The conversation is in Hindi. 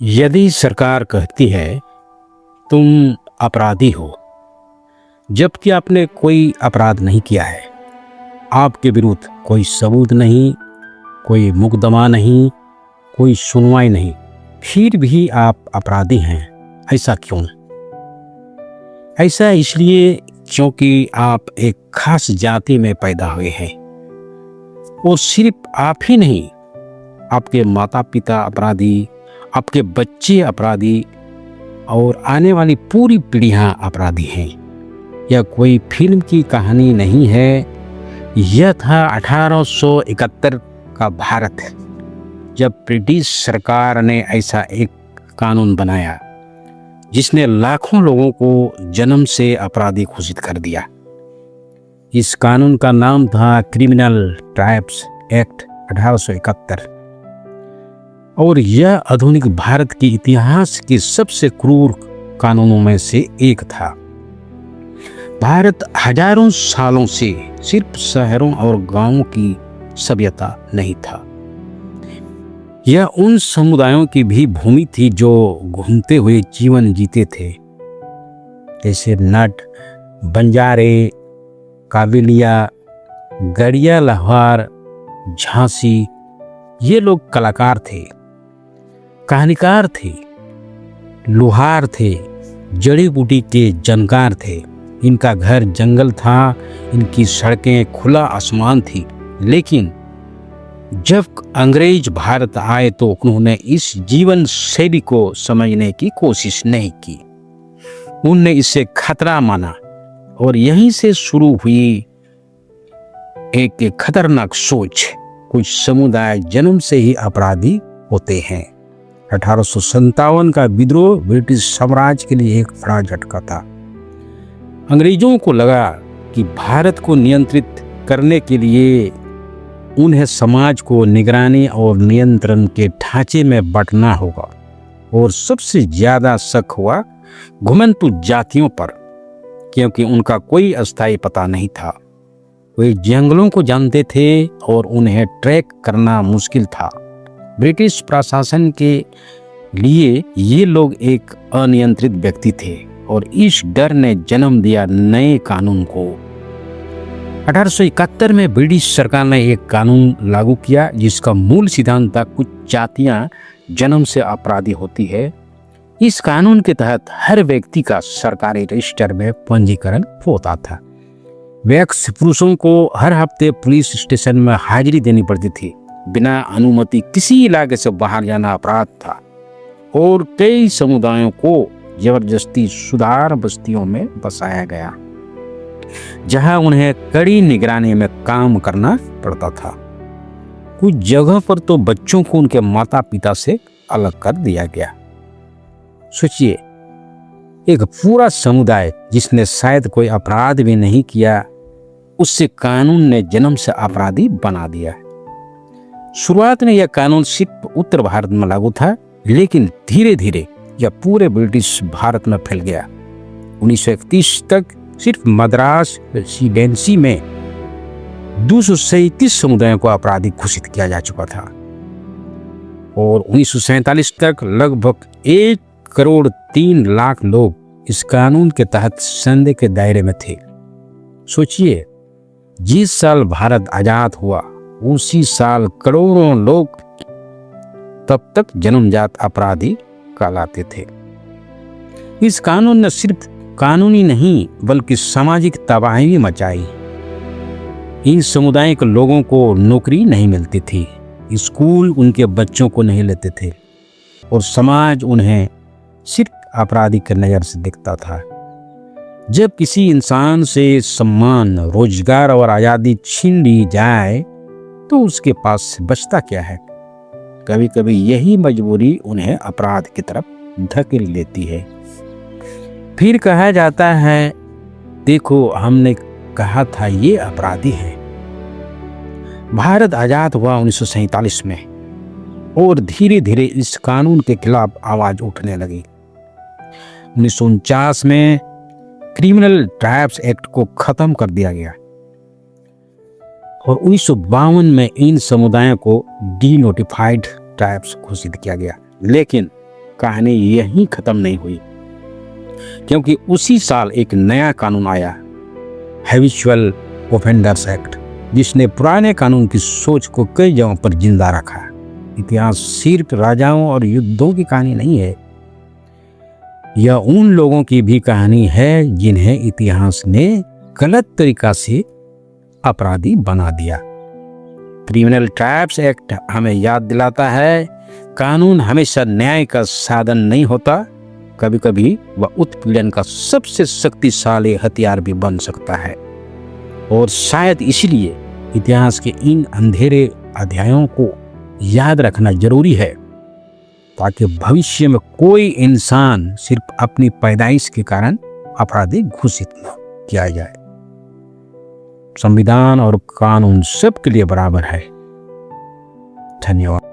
यदि सरकार कहती है तुम अपराधी हो जबकि आपने कोई अपराध नहीं किया है, आपके विरुद्ध कोई सबूत नहीं, कोई मुकदमा नहीं, कोई सुनवाई नहीं, फिर भी आप अपराधी हैं, ऐसा क्यों? ऐसा इसलिए क्योंकि आप एक खास जाति में पैदा हुए हैं। वो सिर्फ आप ही नहीं, आपके माता पिता अपराधी, आपके बच्चे अपराधी और आने वाली पूरी पीढ़ियां अपराधी हैं। यह कोई फिल्म की कहानी नहीं है, यह था 1871 का भारत, जब ब्रिटिश सरकार ने ऐसा एक कानून बनाया जिसने लाखों लोगों को जन्म से अपराधी घोषित कर दिया। इस कानून का नाम था क्रिमिनल ट्राइब्स एक्ट 1871 और यह आधुनिक भारत के इतिहास के सबसे क्रूर कानूनों में से एक था। भारत हजारों सालों से सिर्फ शहरों और गांवों की सभ्यता नहीं था, यह उन समुदायों की भी भूमि थी जो घूमते हुए जीवन जीते थे, जैसे नट, बंजारे, काबिलिया, गड़िया, लाहौर, झांसी। ये लोग कलाकार थे, कहानीकार थे, लोहार थे, जड़ी बूटी के जानकार थे। इनका घर जंगल था, इनकी सड़कें खुला आसमान थी। लेकिन जब अंग्रेज भारत आए तो उन्होंने इस जीवन शैली को समझने की कोशिश नहीं की। उन्होंने इसे खतरा माना और यहीं से शुरू हुई एक खतरनाक सोच। कुछ समुदाय जन्म से ही अपराधी होते हैं। 1857 का विद्रोह ब्रिटिश साम्राज्य के लिए एक बड़ा झटका था। अंग्रेजों को लगा कि भारत को नियंत्रित करने के लिए उन्हें समाज को निगरानी और नियंत्रण के ढांचे में बांटना होगा और सबसे ज्यादा शक हुआ घुमंतु जातियों पर, क्योंकि उनका कोई अस्थायी पता नहीं था। वे जंगलों को जानते थे और उन्हें ट्रैक करना मुश्किल था। ब्रिटिश प्रशासन के लिए ये लोग एक अनियंत्रित व्यक्ति थे और इस डर ने जन्म दिया नए कानून को। 1871 में ब्रिटिश सरकार ने एक कानून लागू किया जिसका मूल सिद्धांत था कुछ जातियां जन्म से अपराधी होती है। इस कानून के तहत हर व्यक्ति का सरकारी रजिस्टर में पंजीकरण होता था। वयस्क पुरुषों को हर हफ्ते पुलिस स्टेशन में हाजिरी देनी पड़ती थी। बिना अनुमति किसी इलाके से बाहर जाना अपराध था और कई समुदायों को जबरदस्ती सुधार बस्तियों में बसाया गया, जहां उन्हें कड़ी निगरानी में काम करना पड़ता था। कुछ जगह पर तो बच्चों को उनके माता पिता से अलग कर दिया गया। सोचिए, एक पूरा समुदाय जिसने शायद कोई अपराध भी नहीं किया, उससे कानून ने जन्म से अपराधी बना दिया। शुरुआत में यह कानून सिर्फ उत्तर भारत में लागू था, लेकिन धीरे धीरे यह पूरे ब्रिटिश भारत में फैल गया। 1931 तक सिर्फ मद्रास रेसिडेंसी में 237 समुदायों को अपराधी घोषित किया जा चुका था और 1947 तक लगभग 1,03,00,000 लोग इस कानून के तहत संदेह के दायरे में थे। सोचिए, जिस साल भारत आजाद हुआ उसी साल करोड़ों लोग तब तक जन्मजात अपराधी कहलाते थे। इस कानून ने सिर्फ कानूनी नहीं बल्कि सामाजिक तबाही भी मचाई। इन समुदाय के लोगों को नौकरी नहीं मिलती थी, स्कूल उनके बच्चों को नहीं लेते थे और समाज उन्हें सिर्फ अपराधी की नज़र से देखता था। जब किसी इंसान से सम्मान, रोजगार और आज़ादी छीन ली जाए तो उसके पास बचता क्या है? कभी कभी यही मजबूरी उन्हें अपराध की तरफ धकेल लेती है। फिर कहा जाता है, देखो हमने कहा था ये अपराधी हैं। भारत आजाद हुआ 1947 में और धीरे धीरे इस कानून के खिलाफ आवाज उठने लगी। 1949 में क्रिमिनल ट्राइब्स एक्ट को खत्म कर दिया गया और 1952 में इन समुदायों को डी नोटिफाइड ट्राइब्स घोषित किया गया। लेकिन कहानी यहीं खत्म नहीं हुई, क्योंकि उसी साल एक नया कानून आया, हैबिचुअल ऑफेंडर्स एक्ट, जिसने पुराने कानून की सोच को कई जगहों पर जिंदा रखा। इतिहास सिर्फ राजाओं और युद्धों की कहानी नहीं है, यह उन लोगों की भी कहानी है जिन्हें इतिहास ने गलत तरीका से अपराधी बना दिया। क्रिमिनल ट्राइब्स एक्ट हमें याद दिलाता है, कानून हमेशा न्याय का साधन नहीं होता, कभी कभी वह उत्पीड़न का सबसे शक्तिशाली हथियार भी बन सकता है। और शायद इसलिए इतिहास के इन अंधेरे अध्यायों को याद रखना जरूरी है, ताकि भविष्य में कोई इंसान सिर्फ अपनी पैदाइश के कारण अपराधी घोषित न किया जाए। संविधान और कानून सबके लिए बराबर है। धन्यवाद।